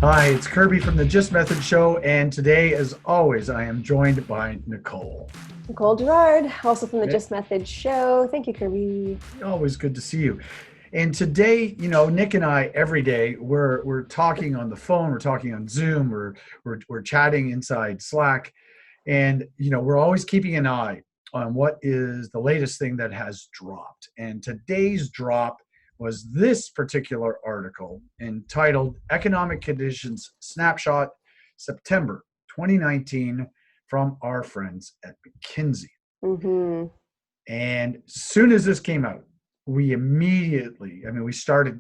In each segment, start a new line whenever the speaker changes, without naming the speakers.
Hi, it's Kirby from the GYST Method Show, and today, as always, I am joined by Nicole.
Nicole Gerard, also from the
Yeah,
GYST Method Show. Thank you, Kirby.
always good to see you. And today, Nick and I, every day, we're talking on the phone, we're talking on Zoom, we're chatting inside Slack, and we're always keeping an eye on what is the latest thing that has dropped. And today's drop was this particular article entitled Economic Conditions Snapshot, September 2019, from our friends at McKinsey.
Mm-hmm.
And as soon as this came out, we immediately, we started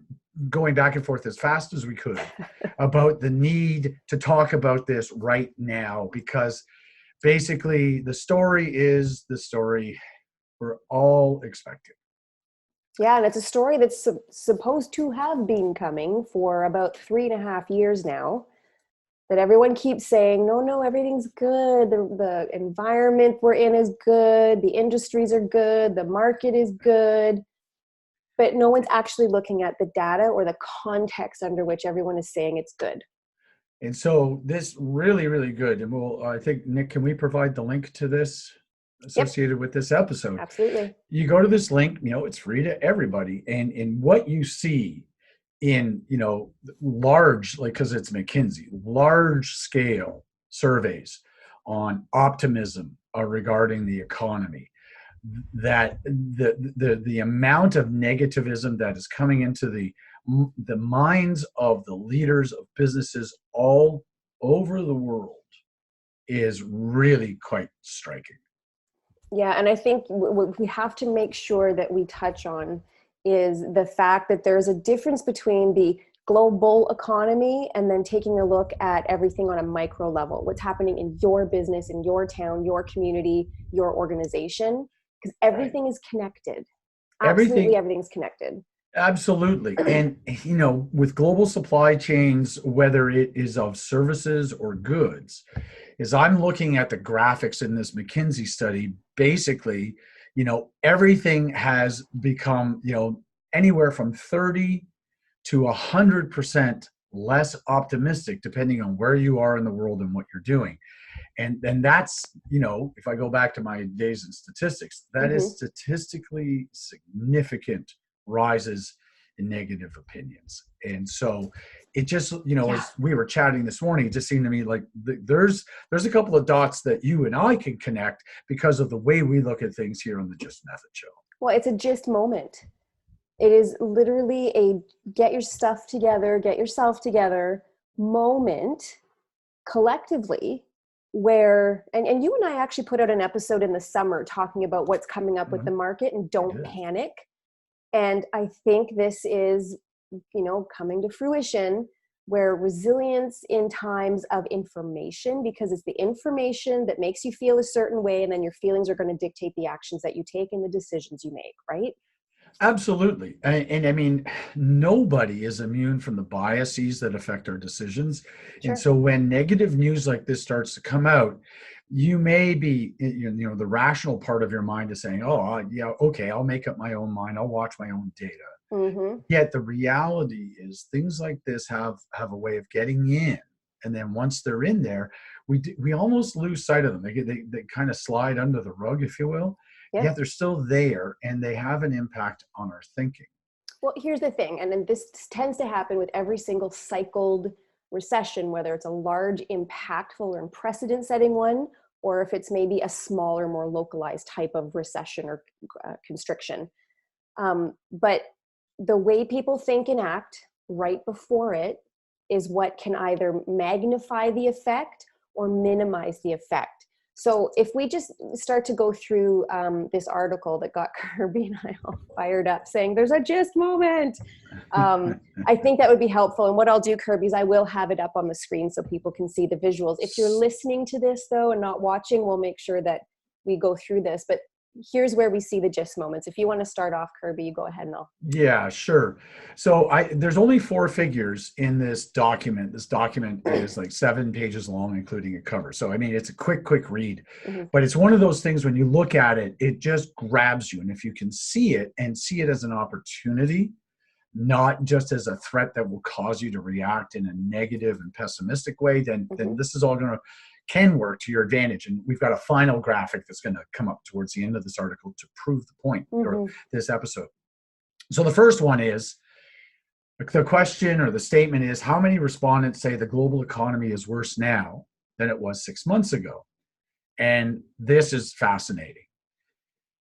going back and forth as fast as we could about the need to talk about this right now, because basically the story is the story we're all expecting.
Yeah, and it's a story that's supposed to have been coming for about 3.5 years now. That everyone keeps saying, no, everything's good. The environment we're in is good. The industries are good. The market is good. But no one's actually looking at the data or the context under which everyone is saying it's good.
And so this really, really good. And I think, Nick, can we provide the link to this associated with this episode?
Absolutely.
You go to this link, it's free to everybody. And in what you see in, large, like, because it's McKinsey, large scale surveys on optimism regarding the economy, that the amount of negativism that is coming into the minds of the leaders of businesses all over the world is really quite striking.
Yeah, and I think what we have to make sure that we touch on is the fact that there's a difference between the global economy and then taking a look at everything on a micro level, what's happening in your business, in your town, your community, your organization, because everything is connected. Absolutely, everything's connected.
Absolutely. And, with global supply chains, whether it is of services or goods, as I'm looking at the graphics in this McKinsey study, basically, everything has become, anywhere from 30 to 100% less optimistic, depending on where you are in the world and what you're doing. And that's, if I go back to my days in statistics, that is statistically significant rises in negative opinions. And so it just, as we were chatting this morning, it just seemed to me like there's a couple of dots that you and I can connect because of the way we look at things here on the GYST Method Show.
Well, it's a GYST moment. It is literally a get your stuff together, get yourself together moment collectively, where and you and I actually put out an episode in the summer talking about what's coming up with the market and don't panic. And I think this is, coming to fruition, where resilience in times of information, because it's the information that makes you feel a certain way, and then your feelings are going to dictate the actions that you take and the decisions you make, right?
Absolutely. And nobody is immune from the biases that affect our decisions.
Sure.
And so when negative news like this starts to come out, you may be, the rational part of your mind is saying, oh, yeah, okay, I'll make up my own mind. I'll watch my own data. Yet the reality is things like this have a way of getting in. And then once they're in there, we almost lose sight of them. They kind of slide under the rug, if you will. Yet they're still there, and they have an impact on our thinking.
Well, here's the thing, and then this tends to happen with every single cycled recession, whether it's a large, impactful, or precedent-setting one, or if it's maybe a smaller, more localized type of recession or constriction. But the way people think and act right before it is what can either magnify the effect or minimize the effect. So if we just start to go through this article that got Kirby and I all fired up saying there's a GYST moment, I think that would be helpful. And what I'll do, Kirby, is I will have it up on the screen so people can see the visuals. If you're listening to this, though, and not watching, we'll make sure that we go through this. But here's where we see the GYST moments. If you want to start off, Kirby, you go ahead and I'll.
Yeah, sure. So there's only 4 figures in this document. This document is like 7 pages long, including a cover. So, it's a quick read, but it's one of those things when you look at it, it just grabs you. And if you can see it and see it as an opportunity, not just as a threat that will cause you to react in a negative and pessimistic way, then this is all can work to your advantage. And we've got a final graphic that's going to come up towards the end of this article to prove the point, or this episode. So the first one is, the question or the statement is, how many respondents say the global economy is worse now than it was 6 months ago? And this is fascinating.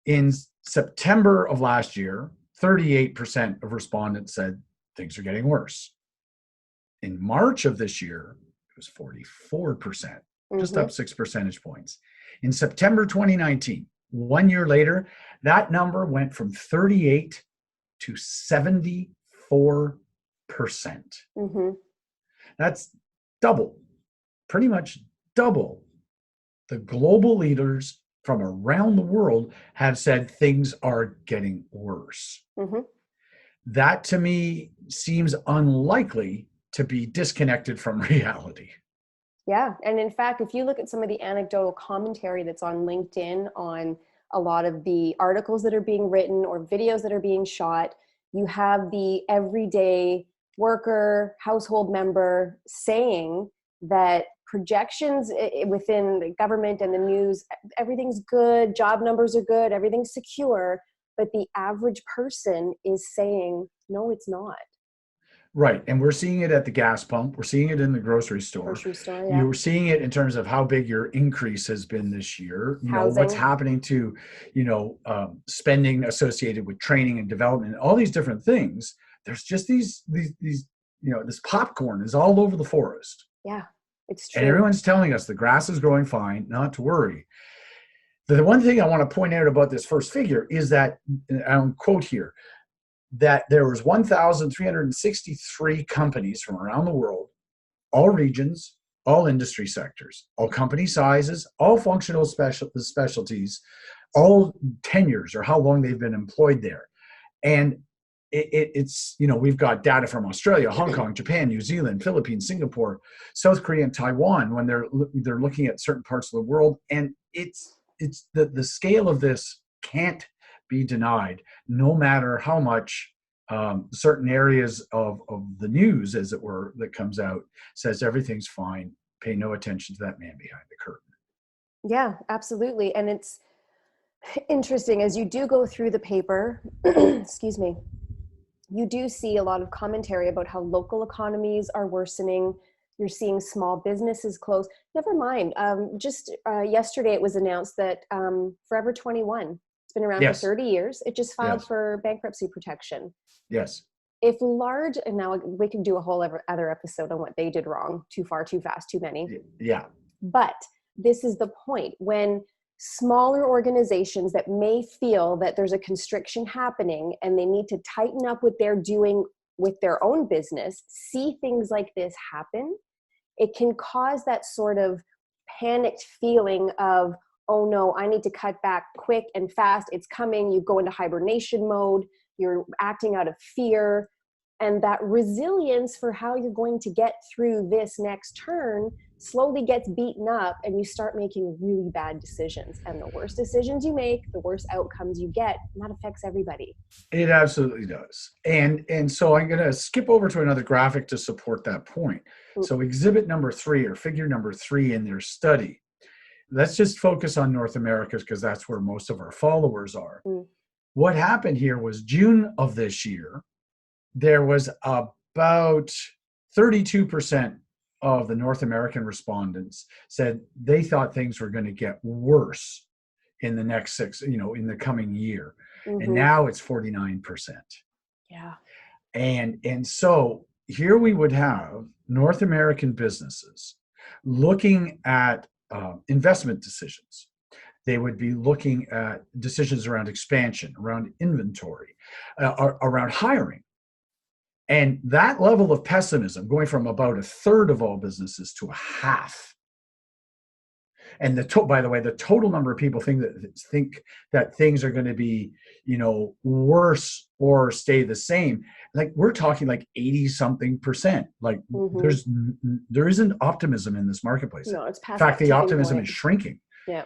In September of last year, 38% of respondents said things are getting worse. In March of this year, it was 44%, just up 6 percentage points. In September 2019, 1 year later, that number went from 38 to 74%. That's double, pretty much double. The global leaders from around the world have said things are getting worse. That to me seems unlikely to be disconnected from reality.
Yeah. And in fact, if you look at some of the anecdotal commentary that's on LinkedIn on a lot of the articles that are being written or videos that are being shot, you have the everyday worker, household member saying that projections within the government and the news, everything's good, job numbers are good, everything's secure, but the average person is saying, no, it's not.
Right. And we're seeing it at the gas pump. We're seeing it in the grocery store.
Yeah.
You're seeing it in terms of how big your increase has been this year. You know, what's happening to, spending associated with training and development, all these different things. There's just these, this popcorn is all over the forest.
Yeah, it's true.
And everyone's telling us the grass is growing fine, not to worry. The one thing I want to point out about this first figure is that, I'll quote here, that there was 1,363 companies from around the world, all regions, all industry sectors, all company sizes, all functional specialties, all tenures or how long they've been employed there. And it's, we've got data from Australia, Hong Kong, Japan, New Zealand, Philippines, Singapore, South Korea, and Taiwan when they're looking at certain parts of the world. And it's the scale of this can't be denied, no matter how much certain areas of the news, as it were, that comes out says everything's fine. Pay no attention to that man behind the curtain.
Yeah, absolutely. And it's interesting as you do go through the paper, excuse me, you do see a lot of commentary about how local economies are worsening. You're seeing small businesses close. Never mind. Just yesterday, it was announced that Forever 21, it's been around for 30 years. It just filed for bankruptcy protection.
Yes.
If large, and now we can do a whole other episode on what they did wrong, too far, too fast, too many.
Yeah.
But this is the point. When smaller organizations that may feel that there's a constriction happening and they need to tighten up what they're doing with their own business, see things like this happen, it can cause that sort of panicked feeling of, oh no, I need to cut back quick and fast. It's coming. You go into hibernation mode. You're acting out of fear. And that resilience for how you're going to get through this next turn slowly gets beaten up, and you start making really bad decisions. And the worse decisions you make, the worse outcomes you get. And that affects everybody. It
absolutely does. And so I'm going to skip over to another graphic to support that point. So exhibit number 3, or figure number 3 in their study. Let's just focus on North America because that's where most of our followers are. What happened here was June of this year, there was about 32% of the North American respondents said they thought things were going to get worse in the next in the coming year. And now it's 49%.
Yeah.
And so here we would have North American businesses looking at investment decisions. They would be looking at decisions around expansion, around inventory, around hiring. And that level of pessimism going from about 1/3 of all businesses to 1/2. And by the way, the total number of people think that things are going to be, worse or stay the same. Like we're talking like 80-something%. Like there isn't optimism in this marketplace.
No, it's past.
In fact, the optimism is shrinking.
Yeah.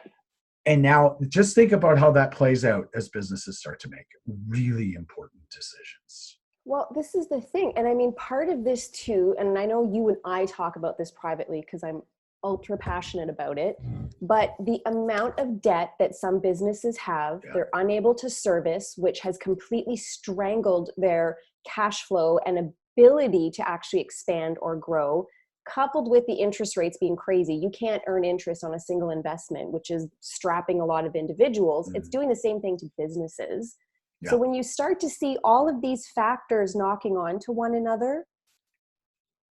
And now just think about how that plays out as businesses start to make really important decisions.
Well, this is the thing. And I mean, part of this too, and I know you and I talk about this privately because I'm ultra passionate about it, but the amount of debt that some businesses have,
Yeah.
they're unable to service, which has completely strangled their cash flow and ability to actually expand or grow, coupled with the interest rates being crazy. You can't earn interest on a single investment, which is strapping a lot of individuals. It's doing the same thing to businesses. So
Yeah.
when you start to see all of these factors knocking on to one another,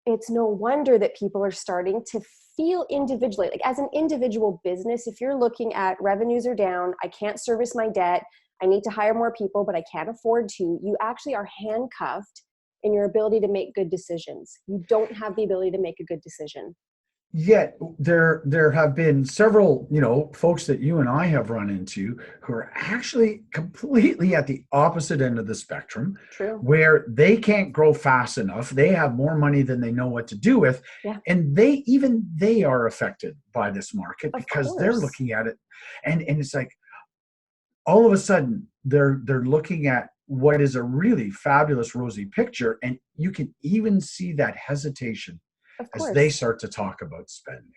it's no wonder that people are starting to feel individually, like as an individual business, if you're looking at revenues are down, I can't service my debt, I need to hire more people, but I can't afford to, you actually are handcuffed in your ability to make good decisions. You don't have the ability to make a good decision.
Yet there have been several, folks that you and I have run into who are actually completely at the opposite end of the spectrum,
True.
where they can't grow fast enough. They have more money than they know what to do with.
Yeah.
And they are affected by this market
Of
because they're
course.
looking at it, and it's like all of a sudden they're looking at what is a really fabulous rosy picture, and you can even see that hesitation
Of
as they
course.
start to talk about spending.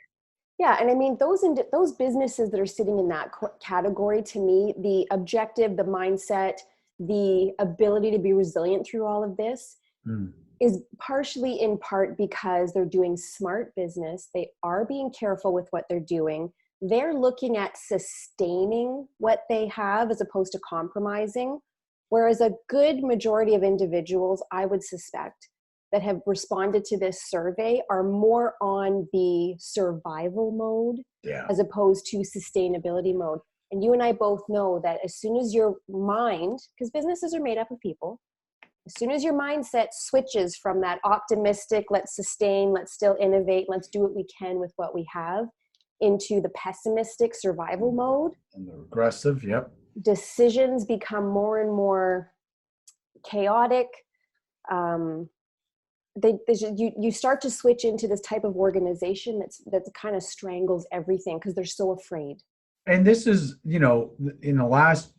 Yeah, and I mean those businesses that are sitting in that category, to me, the objective, the mindset, the ability to be resilient through all of this
Mm.
is partially in part because they're doing smart business. They are being careful with what they're doing. They're looking at sustaining what they have as opposed to compromising. Whereas a good majority of individuals, I would suspect, that have responded to this survey are more on the survival mode
Yeah.
as opposed to sustainability mode. And you and I both know that as soon as your mind, because businesses are made up of people, as soon as your mindset switches from that optimistic, let's sustain, let's still innovate, let's do what we can with what we have, into the pessimistic survival mode,
And the regressive, yep.
decisions become more and more chaotic. You start to switch into this type of organization that kind of strangles everything because they're so afraid.
And this is, in the last,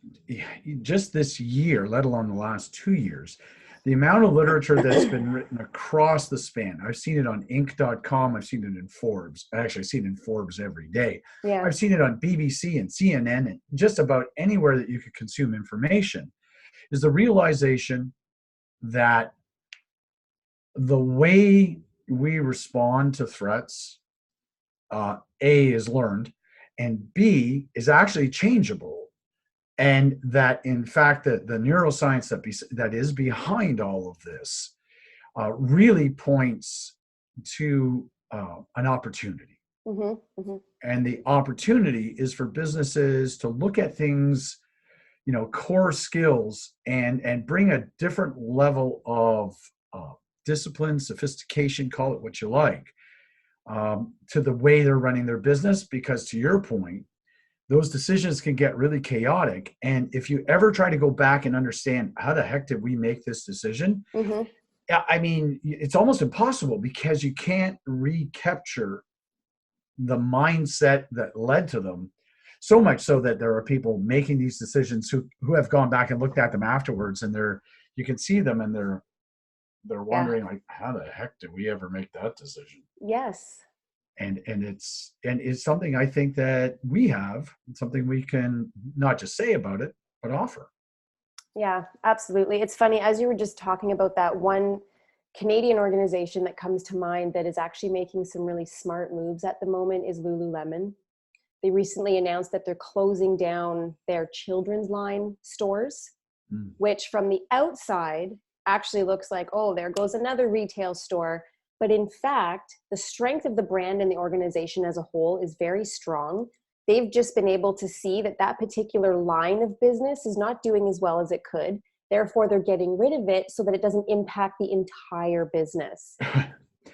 just this year, let alone the last 2 years, the amount of literature that's been written across the span. I've seen it on Inc.com. I've seen it in Forbes. Actually, I've seen it in Forbes every day.
Yeah.
I've seen it on BBC and CNN and just about anywhere that you could consume information, is the realization that the way we respond to threats, A, is learned, and B, is actually changeable. And that, in fact, the neuroscience that is behind all of this really points to an opportunity.
Mm-hmm, mm-hmm.
And the opportunity is for businesses to look at things, core skills, and bring a different level of discipline, sophistication, call it what you like, to the way they're running their business. Because to your point, those decisions can get really chaotic. And if you ever try to go back and understand how the heck did we make this decision,
Mm-hmm.
I mean, it's almost impossible because you can't recapture the mindset that led to them. So much so that there are people making these decisions who have gone back and looked at them afterwards, and you can see them, and they're
Yeah.
wondering, like, how the heck did we ever make that decision?
Yes.
And it's something I think that we have, something we can not just say about it, but offer.
Yeah, absolutely. It's funny, as you were just talking about that, one Canadian organization that comes to mind that is actually making some really smart moves at the moment is Lululemon. They recently announced that they're closing down their children's line stores, which from the outside actually looks like, oh, there goes another retail store. But in fact, the strength of the brand and the organization as a whole is very strong. They've just been able to see that that particular line of business is not doing as well as it could. Therefore, they're getting rid of it so that it doesn't impact the entire business.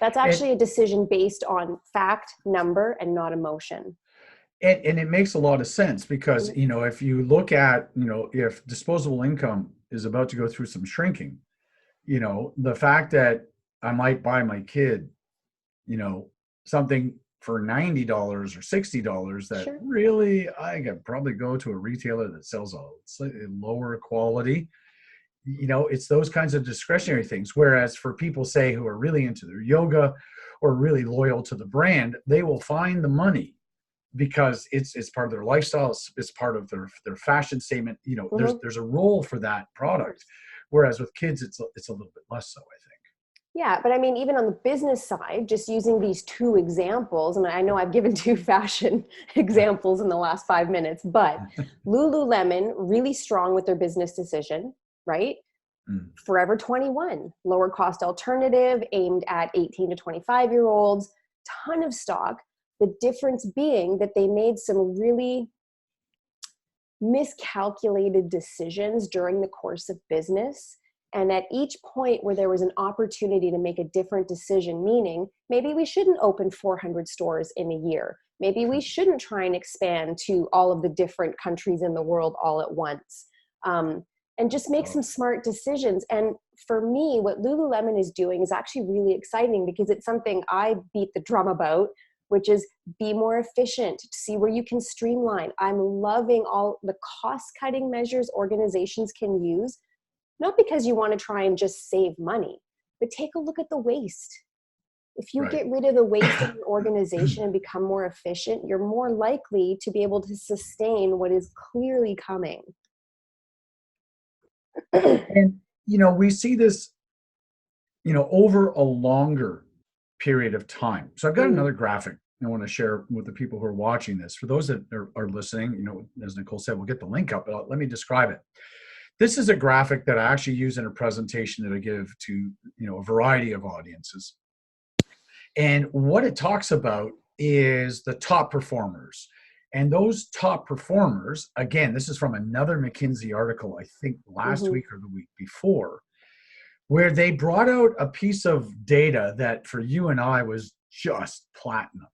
That's actually a decision based on fact, number, and not emotion.
And it makes a lot of sense because, if you look at, if disposable income is about to go through some shrinking, the fact that I might buy my kid, something for $90 or $60 that
Sure.
really I could probably go to a retailer that sells a slightly lower quality. it's those kinds of discretionary things. Whereas for people, say, who are really into their yoga or really loyal to the brand, they will find the money because it's part of their lifestyle. It's part of their fashion statement. There's a role for that product. Whereas with kids, it's a little bit less so, I think.
Yeah, but I mean, even on the business side, just using these two examples, and I know I've given two fashion examples in the last 5 minutes, but Lululemon, really strong with their business decision, right? Forever 21, lower cost alternative aimed at 18 to 25-year-olds, ton of stock. The difference being that they made some really miscalculated decisions during the course of business. And at each point where there was an opportunity to make a different decision, meaning maybe we shouldn't open 400 stores in a year. Maybe we shouldn't try and expand to all of the different countries in the world all at once. And just make some smart decisions. And for me, what Lululemon is doing is actually really exciting because it's something I beat the drum about, which is be more efficient, see where you can streamline. I'm loving all the cost-cutting measures organizations can use, not because you want to try and just save money, but take a look at the waste. If you get rid of the waste in your organization and become more efficient, you're more likely to be able to sustain what is clearly coming.
And, we see this, over a longer period of time. So I've got another graphic I want to share with the people who are watching this. For those that are listening, as Nicole said, we'll get the link up, but let me describe it. This is a graphic that I actually use in a presentation that I give to, a variety of audiences. And what it talks about is the top performers. And those top performers, again, this is from another McKinsey article, I think last week or the week before, where they brought out a piece of data that for you and I was just platinum,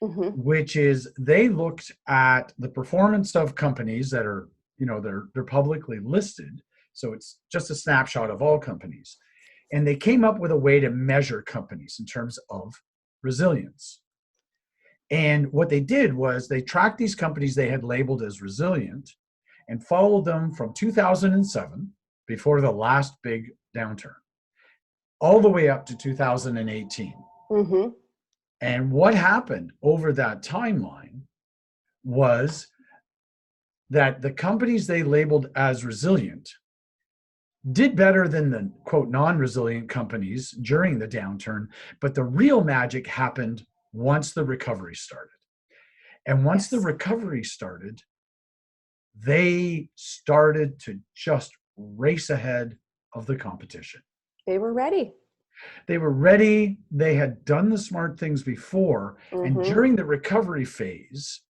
which is they looked at the performance of companies that are, they're publicly listed. So it's just a snapshot of all companies. And they came up with a way to measure companies in terms of resilience. And what they did was they tracked these companies they had labeled as resilient and followed them from 2007, before the last big downturn, all the way up to 2018. And what happened over that timeline was that the companies they labeled as resilient did better than the, quote, non-resilient companies during the downturn. But the real magic happened once the recovery started. And once the recovery started, they started to just race ahead of the competition.
They were ready.
They were ready. They had done the smart things before. And during the recovery phase,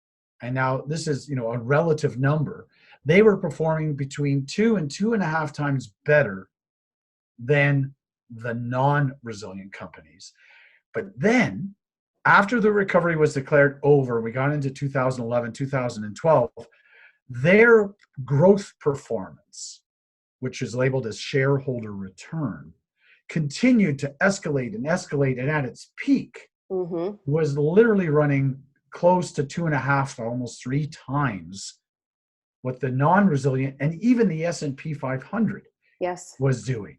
and now this is, a relative number, they were performing between 2 and 2.5 times better than the non-resilient companies. But then, after the recovery was declared over, we got into 2011, 2012, their growth performance, which is labeled as shareholder return, continued to escalate and escalate, and at its peak was literally running close to 2.5 to almost 3 times what the non-resilient and even the S&P 500 was doing.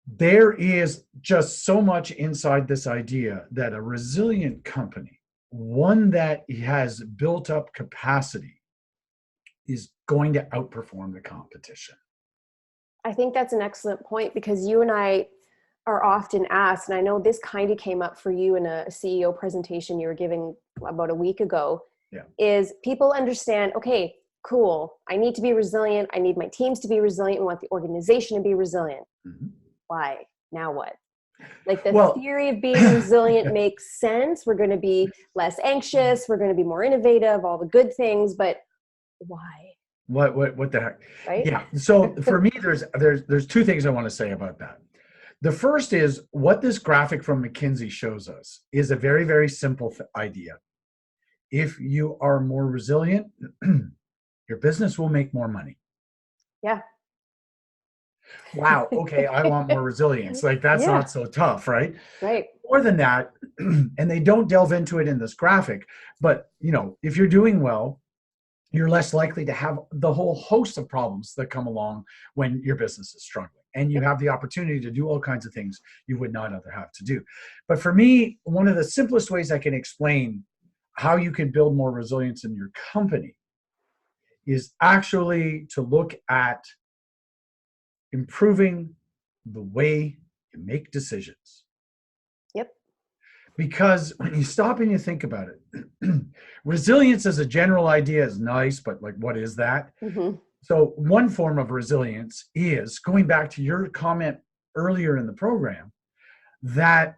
There is just so much inside this idea that a resilient company, one that has built up capacity, is going to outperform the competition.
I think that's an excellent point, because you and I are often asked, and I know this kind of came up for you in a CEO presentation you were giving about a week ago, is people understand, okay, cool, I need to be resilient. I need my teams to be resilient. I want the organization to be resilient. Why? Now what? Like the theory of being resilient makes sense. We're going to be less anxious. We're going to be more innovative, all the good things, but why?
What the heck?
Right?
Yeah. So for me, there's 2 things I want to say about that. The first is what this graphic from McKinsey shows us is a very, very simple idea. If you are more resilient, your business will make more money.
Yeah.
Wow. Okay. I want more resilience. Like that's not so tough, right?
Right.
More than that, and they don't delve into it in this graphic, but if you're doing well, you're less likely to have the whole host of problems that come along when your business is struggling. And you
Yep.
have the opportunity to do all kinds of things you would not other have to do. But for me, one of the simplest ways I can explain how you can build more resilience in your company is actually to look at improving the way you make decisions.
Yep.
Because when you stop and you think about it, resilience as a general idea is nice, but like, what is that?
Hmm.
So one form of resilience is going back to your comment earlier in the program that,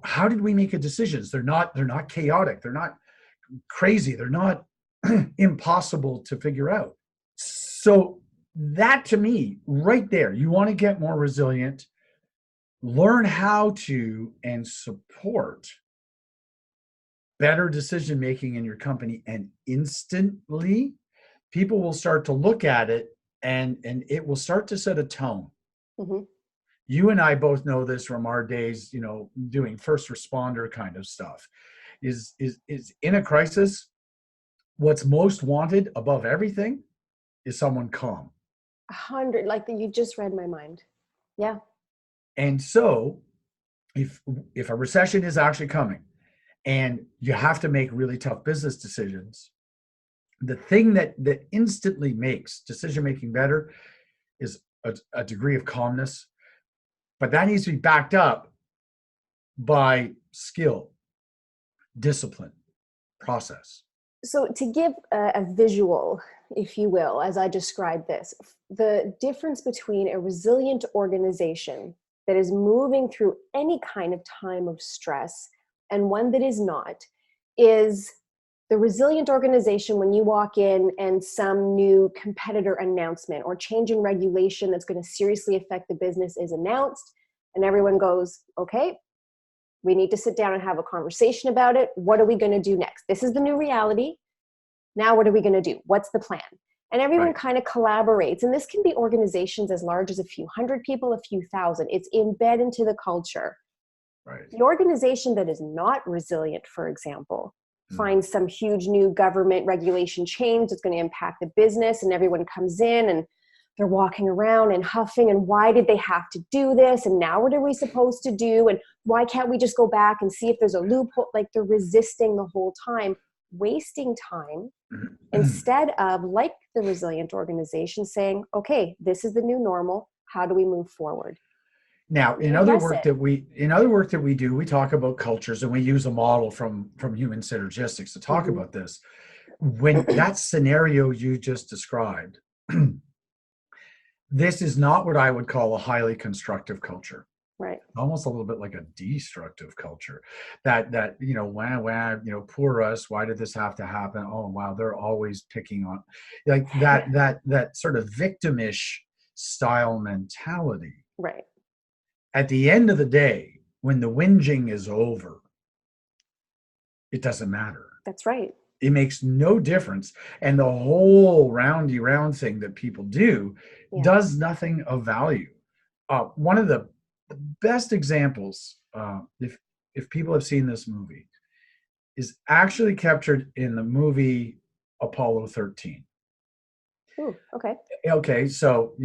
how did we make a decisions? They're not chaotic. They're not crazy. They're not impossible to figure out. So that, to me, right there, you want to get more resilient, learn how to and support better decision making in your company, and instantly people will start to look at it, and it will start to set a tone.
Hmm.
You and I both know this from our days, doing first responder kind of stuff. Is in a crisis, what's most wanted above everything is someone calm.
100, like you just read my mind. Yeah.
And so if a recession is actually coming and you have to make really tough business decisions, the thing that instantly makes decision making better is a degree of calmness, but that needs to be backed up by skill, discipline, process.
So to give a visual, if you will, as I describe this, the difference between a resilient organization that is moving through any kind of time of stress and one that is not is the resilient organization. When you walk in and some new competitor announcement or change in regulation that's going to seriously affect the business is announced, and everyone goes, okay, we need to sit down and have a conversation about it. What are we going to do next? This is the new reality. Now, what are we going to do? What's the plan? And everyone
Right.
kind of collaborates. And this can be organizations as large as a few hundred people, a few thousand. It's embedded into the culture.
Right.
The organization that is not resilient, for example, finds some huge new government regulation change that's going to impact the business, and everyone comes in and they're walking around and huffing, and why did they have to do this? And now what are we supposed to do? And why can't we just go back and see if there's a loophole? Like, they're resisting the whole time, wasting time, instead of, like the resilient organization, saying, okay, this is the new normal. How do we move forward?
Now,
And then guess it.
in other work that we do, we talk about cultures, and we use a model from human synergistics to talk
Mhm.
about this. When that scenario you just described, this is not what I would call a highly constructive culture.
Right.
Almost a little bit like a destructive culture. That poor us. Why did this have to happen? Oh wow, they're always picking on, like that sort of victimish style mentality.
Right.
At the end of the day, when the whinging is over, it doesn't matter.
That's right.
It makes no difference. And the whole roundy round thing that people do
Yeah.
does nothing of value. One of the best examples, if people have seen this movie, is actually captured in the movie Apollo 13.
Ooh, okay.
Okay, so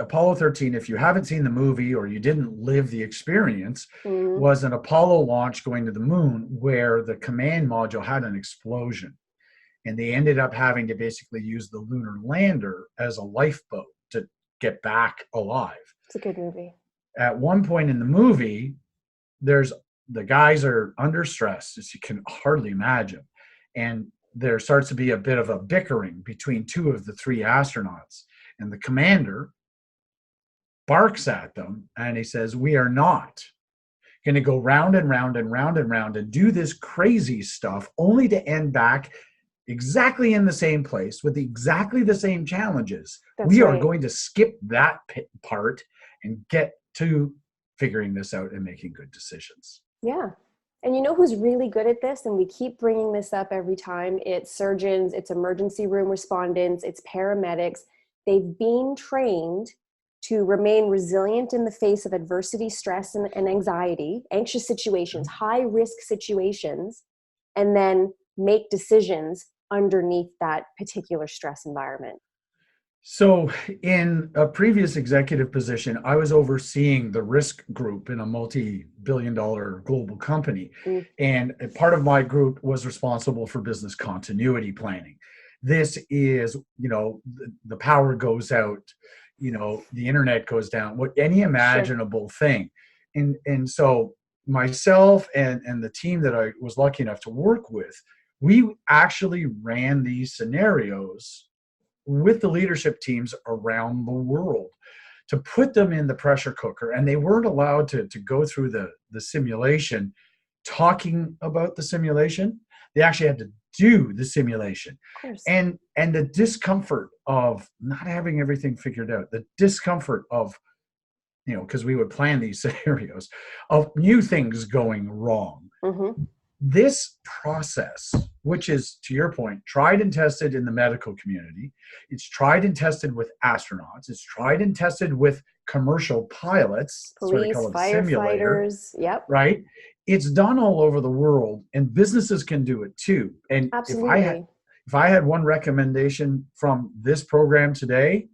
Apollo 13, if you haven't seen the movie or you didn't live the experience,
Mhm.
was an Apollo launch going to the moon where the command module had an explosion, and they ended up having to basically use the lunar lander as a lifeboat to get back alive.
It's a good movie.
At one point in the movie, there's the guys are under stress, as you can hardly imagine, and there starts to be a bit of a bickering between two of the three astronauts, and the commander barks at them and he says, we are not going to go round and round and round and round and do this crazy stuff only to end back exactly in the same place with exactly the same challenges.
That's
We are
right.
going to skip that part and get to figuring this out and making good decisions.
Yeah. And you know who's really good at this? And we keep bringing this up every time. It's surgeons, it's emergency room respondents, it's paramedics. They've been trained to remain resilient in the face of adversity, stress, and anxiety, anxious situations, high risk situations, and then make decisions underneath that particular stress environment?
So, in a previous executive position, I was overseeing the risk group in a multi-billion-dollar global company.
Mm,
And a part of my group was responsible for business continuity planning. This is, the power goes out, the internet goes down, what any
sure.
imaginable thing. And so myself and the team that I was lucky enough to work with, we actually ran these scenarios with the leadership teams around the world to put them in the pressure cooker. And they weren't allowed to go through the simulation talking about the simulation. They actually had to do the simulation.
Of course.
And the discomfort of not having everything figured out, the discomfort of, because we would plan these scenarios of new things going wrong.
Mm-hmm.
This process, which is, to your point, tried and tested in the medical community, it's tried and tested with astronauts, it's tried and tested with commercial pilots, that's why they
Police,
call it a simulator,
firefighters. Yep.
right? It's done all over the world, and businesses can do it too. And
Absolutely.
if I had one recommendation from this program today,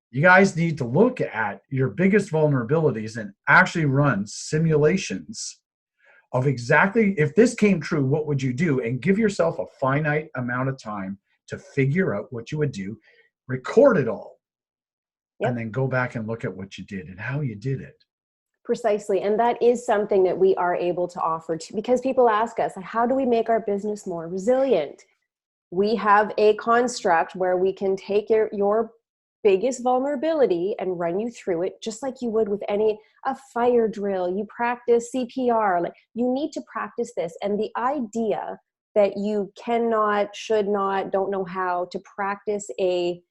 you guys need to look at your biggest vulnerabilities and actually run simulations of exactly, if this came true, what would you do? And give yourself a finite amount of time to figure out what you would do, record it all, and
Yep.
then go back and look at what you did and how you did it.
Precisely. And that is something that we are able to offer to, because people ask us, how do we make our business more resilient? We have a construct where we can take your biggest vulnerability and run you through it, just like you would with a fire drill. You practice CPR, like you need to practice this. And the idea that you cannot, should not, don't know how to practice a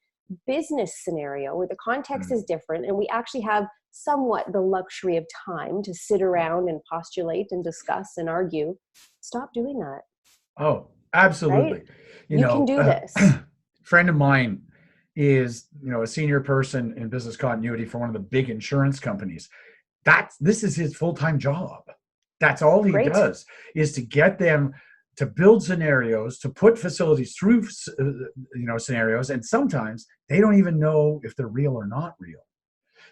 business scenario where the context is different, and we actually have somewhat the luxury of time to sit around and postulate and discuss and argue. Stop doing that.
Oh, absolutely.
Right? You can do this.
Friend of mine is, a senior person in business continuity for one of the big insurance companies. This is his full-time job. That's all he
Great.
does, is to get them to build scenarios, to put facilities through, scenarios. And sometimes they don't even know if they're real or not real,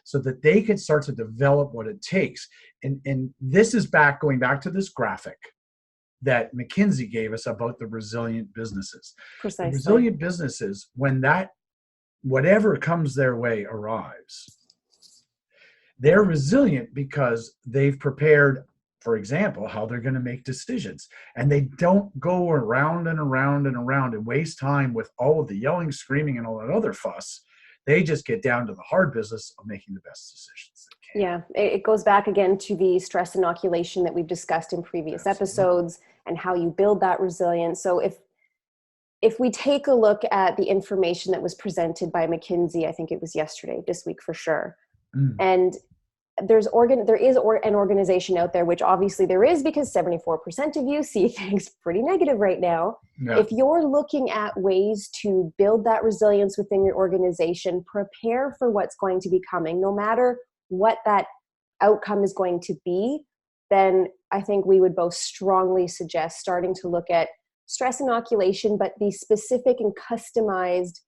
so that they can start to develop what it takes. And this is going back to this graphic that McKinsey gave us about the resilient businesses.
Precisely.
The resilient businesses, when that whatever comes their way arrives, they're resilient because they've prepared, for example, how they're going to make decisions. And they don't go around and around and around and waste time with all of the yelling, screaming, and all that other fuss. They just get down to the hard business of making the best decisions they can.
Yeah, it goes back again to the stress inoculation that we've discussed in previous episodes and how you build that resilience. So if we take a look at the information that was presented by McKinsey, I think it was yesterday, this week for sure. And there is an organization out there, which obviously there is, because 74% of you see things pretty negative right now.
Yeah.
If you're looking at ways to build that resilience within your organization, prepare for what's going to be coming, no matter what that outcome is going to be, then I think we would both strongly suggest starting to look at stress inoculation, but the specific and customized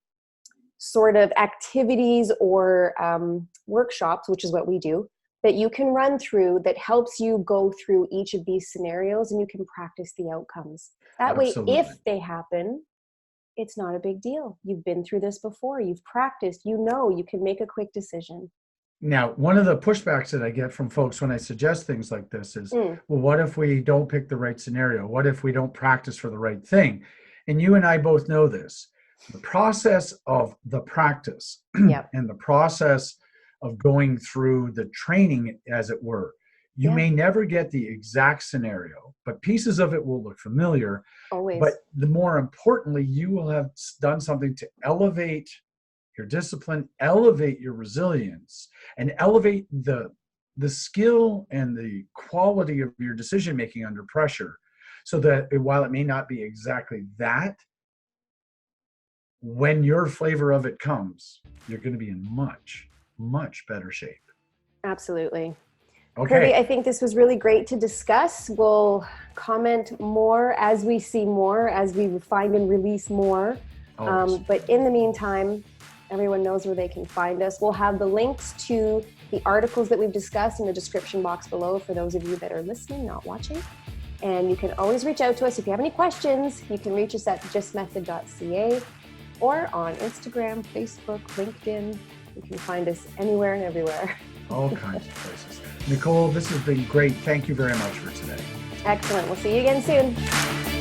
sort of activities or workshops, which is what we do, that you can run through that helps you go through each of these scenarios, and you can practice the outcomes. That
Absolutely.
way, if they happen, it's not a big deal. You've been through this before. You've practiced. You can make a quick decision.
Now, one of the pushbacks that I get from folks when I suggest things like this is, well, what if we don't pick the right scenario? What if we don't practice for the right thing? And you and I both know this. The process of the practice and the process of going through the training, as it were, you may never get the exact scenario, but pieces of it will look familiar.
Always.
But the more importantly, you will have done something to elevate your discipline, elevate your resilience, and elevate the skill and the quality of your decision making under pressure, so that while it may not be exactly that, when your flavor of it comes, you're going to be in much, much better shape.
Absolutely.
Okay.
Kirby, I think this was really great to discuss. We'll comment more as we see more, as we find and release more. But in the meantime, everyone knows where they can find us. We'll have the links to the articles that we've discussed in the description box below for those of you that are listening, not watching. And you can always reach out to us. If you have any questions, you can reach us at gystmethod.ca or on Instagram, Facebook, LinkedIn. You can find us anywhere and everywhere.
All kinds of places. Nicole, this has been great. Thank you very much for today.
Excellent. We'll see you again soon.